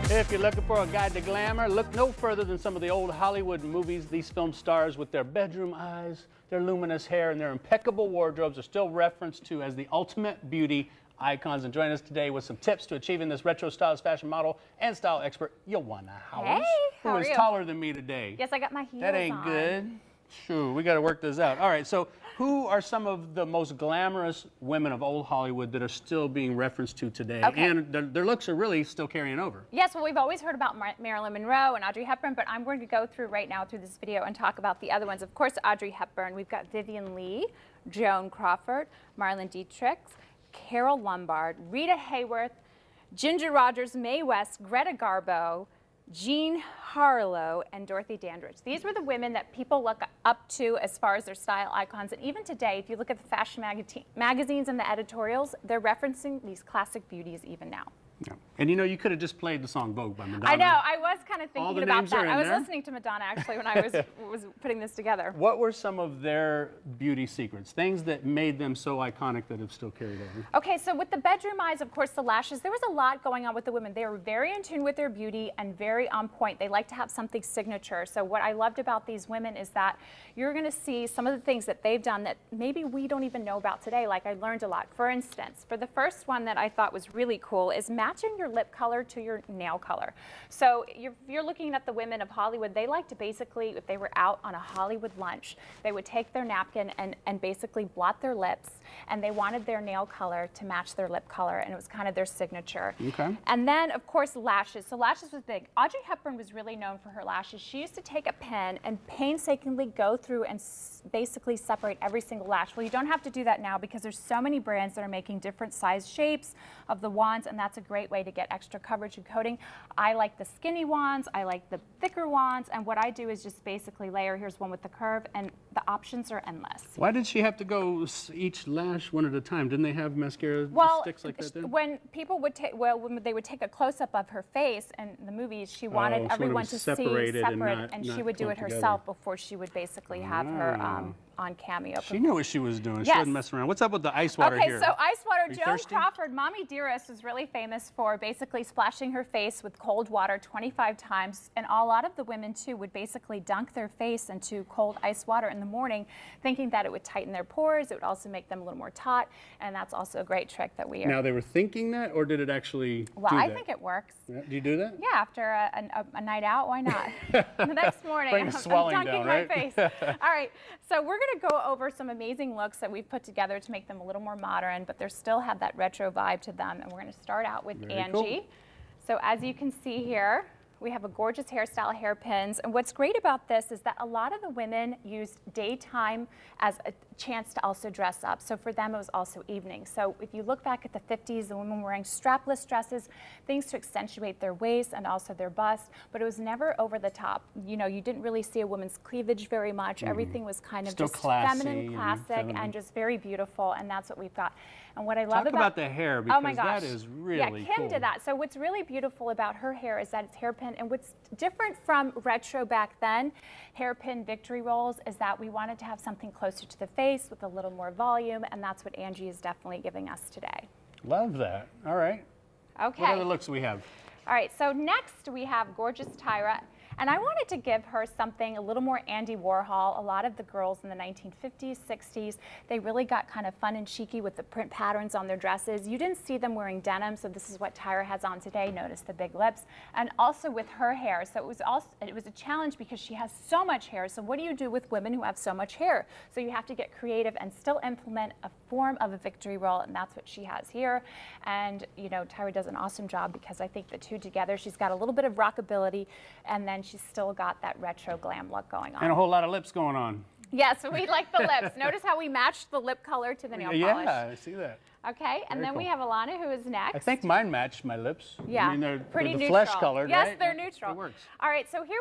If you're looking for a guide to glamour, look no further than some of the old Hollywood movies. These film stars with their bedroom eyes, their luminous hair, and their impeccable wardrobes are still referenced to as the ultimate beauty icons. And join us today with some tips to achieving this retro styles fashion model and style expert, Yoanna, Hey, who is taller than me today. Yes, I got my heels That ain't on. good. Sure, we got to work this out. All right, so who are some of the most glamorous women of old Hollywood that are still being referenced to today? Okay. And their looks are really still carrying over. Yes, well, we've always heard about Marilyn Monroe and Audrey Hepburn, but I'm going to go through right now through this video and talk about the other ones. Of course, Audrey Hepburn. We've got Vivian Leigh, Joan Crawford, Marlene Dietrich, Carol Lombard, Rita Hayworth, Ginger Rogers, Mae West, Greta Garbo, Jean Harlow, and Dorothy Dandridge. These were the women that people look up to as far as their style icons. And even today, if you look at the fashion magazines and the editorials, they're referencing these classic beauties even now. Yeah. And you know, you could have just played the song Vogue by Madonna. I know, I was kind of thinking about that. I was there? listening to Madonna actually when I was putting this together. What were some of their beauty secrets? Things that made them so iconic that have still carried over? Okay, so with the bedroom eyes, of course, the lashes, there was a lot going on with the women. They were very in tune with their beauty and very on point. They like to have something signature. So what I loved about these women is that you're going to see some of the things that they've done that maybe we don't even know about today. Like I learned a lot. For instance, for the first one that I thought was really cool is matching your lip color to your nail color. So you're looking at the women of Hollywood, they like to basically, if they were out on a Hollywood lunch, they would take their napkin and basically blot their lips, and they wanted their nail color to match their lip color, and it was kind of their signature. Okay. And then, of course, lashes. So lashes was big. Audrey Hepburn was really known for her lashes. She used to take a pen and painstakingly go through and basically separate every single lash. Well, you don't have to do that now because there's so many brands that are making different size shapes of the wands, and that's a great way to get extra coverage and coating. I like the skinny wands, I like the thicker wands, and what I do is just basically layer. Here's one with the curve, and the options are endless. Why did she have to go each lash one at a time? Didn't they have mascara sticks like that then? When people would take, when they would take a close-up of her face in the movies, she wanted everyone to see separate, and she would do it herself before she would basically have her on cameo. She knew what she was doing. Yes. She wasn't messing around. What's up with the ice water here? Okay, so ice water. Joan thirsty? Crawford, Mommy Dearest, was really famous for basically splashing her face with cold water 25 times. And a lot of the women, too, would basically dunk their face into cold ice water in the morning, thinking that it would tighten their pores. It would also make them a little more taut. And that's also a great trick that we are. Now, they were thinking that, or did it actually do I that? think it works. Yeah. Do you do that? Yeah, after a night out, why not? The next morning, Bring the swelling I'm dunking down, right? my face. All right, so we're going to go over some amazing looks that we've put together to make them a little more modern, but they still have that retro vibe to them. And we're going to start out with Angie. Cool. So as you can see here, we have a gorgeous hairstyle, hairpins. And what's great about this is that a lot of the women used daytime as a chance to also dress up. So for them, it was also evening. So if you look back at the 50s, the women were wearing strapless dresses, things to accentuate their waist and also their bust, but it was never over the top. You know, you didn't really see a woman's cleavage very much. Everything was kind of Still just classy feminine, classic, and just very beautiful, and that's what we've got. And what I love Talk about the hair, because oh my gosh. that is really Yeah, Kim cool. did that. So what's really beautiful about her hair is that it's hairpin, and what's different from retro back then, hairpin victory rolls, is that we wanted to have something closer to the face with a little more volume, and that's what Angie is definitely giving us today. Love that. All right. Okay. What other looks do we have? All right, so next we have gorgeous Tyra. And I wanted to give her something a little more Andy Warhol. A lot of the girls in the 1950s, 60s, they really got kind of fun and cheeky with the print patterns on their dresses. You didn't see them wearing denim, so this is what Tyra has on today. Notice the big lips. And also with her hair. So it was a challenge because she has so much hair. So what do you do with women who have so much hair? So you have to get creative and still implement a form of a victory roll, and that's what she has here. And you know, Tyra does an awesome job because I think the two together, she's got a little bit of rockability, and then she's still got that retro glam look going on. And a whole lot of lips going on. Yes, we like the lips. Notice how we matched the lip color to the nail polish. Yeah, I see that. Okay, and Very then we cool. have Alana, who is next. I think mine match my lips. Yeah, I mean, they're pretty the neutral. flesh colored, yes, right? they're neutral. It works. All right, so here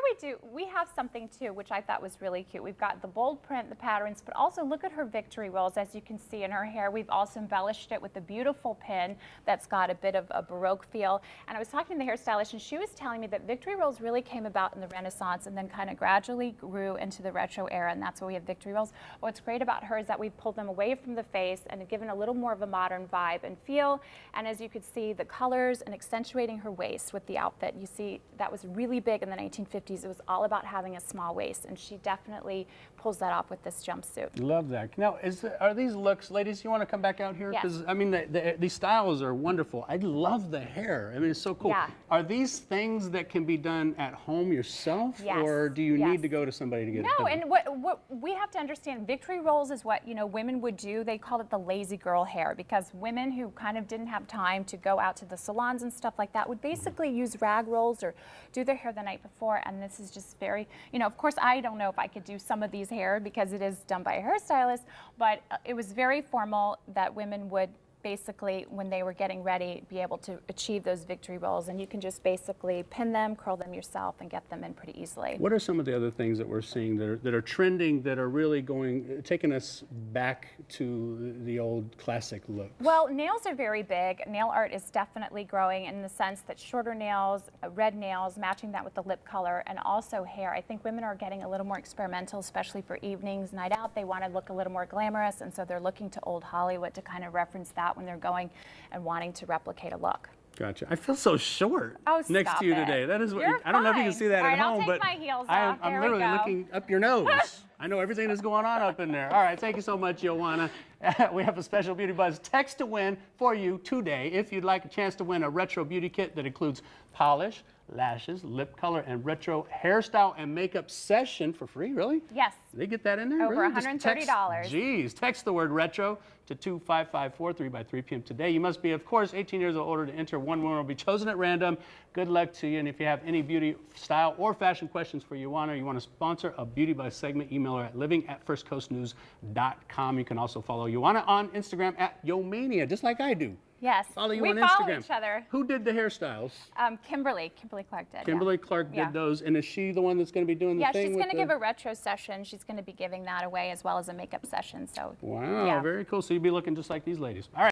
we have something too, which I thought was really cute. We've got the bold print, the patterns, but also look at her victory rolls. As you can see in her hair, we've also embellished it with a beautiful pin that's got a bit of a Baroque feel. And I was talking to the hairstylist, and she was telling me that victory rolls really came about in the Renaissance and then kind of gradually grew into the retro era, and that's why we have victory rolls. What's great about her is that we've pulled them away from the face and given a little more of a modern vibe and feel. And as you could see, the colors and accentuating her waist with the outfit. You see, that was really big in the 1950s. It was all about having a small waist, and she definitely pulls that off with this jumpsuit. Love that. Now, are these looks, ladies, you want to come back out here? Yes. Because, I mean, these styles are wonderful. I love the hair. I mean, it's so cool. Yeah. Are these things that can be done at home yourself? Yes. Or do you Yes. need to go to somebody to get it No, done? and what we have to understand, victory rolls is what, women would do. They call it the lazy girl hair, because women who kind of didn't have time to go out to the salons and stuff like that would basically use rag rolls or do their hair the night before. And this is just very, of course, I don't know if I could do some of these hair because it is done by a hairstylist, but it was very formal that women would basically, when they were getting ready, be able to achieve those victory rolls. And you can just basically pin them, curl them yourself, and get them in pretty easily. What are some of the other things that we're seeing that are trending, that are really taking us back to the old classic look? Well, nails are very big. Nail art is definitely growing in the sense that shorter nails, red nails, matching that with the lip color, and also hair. I think women are getting a little more experimental, especially for evenings, night out. They want to look a little more glamorous, and so they're looking to old Hollywood to kind of reference that when they're going and wanting to replicate a look. Gotcha. I feel so short Oh, next stop to you it. today. That is what You're I don't know if you can fine. see that All at right, I'll home, take but my heels off. I'm There we literally go. looking up your nose. I know everything that's going on up in there. All right, thank you so much, Yoanna. We have a special Beauty Buzz text to win for you today. If you'd like a chance to win a retro beauty kit that includes polish, lashes, lip color, and retro hairstyle and makeup session for free, really? Yes. They get that in there? Over really? Just $130. Geez, text the word retro to 25543 by 3 p.m. today. You must be, of course, 18 years or older to enter. One winner will be chosen at random. Good luck to you. And if you have any beauty, style, or fashion questions for Yoanna, you want to sponsor a Beauty Buzz segment, email her at living@firstcoastnews.com. You can also follow Yoanna on Instagram at Yomania, just like I do. Yes. Follow you we on follow Instagram. each other. Who did the hairstyles? Kimberly Clark did. Kimberly Clark Yeah. did those. And is she the one that's going to be doing the Yeah, thing? she's with going to give a retro session. She's going to be giving that away as well as a makeup session. So, Wow, yeah. very cool. So you'll be looking just like these ladies. All right.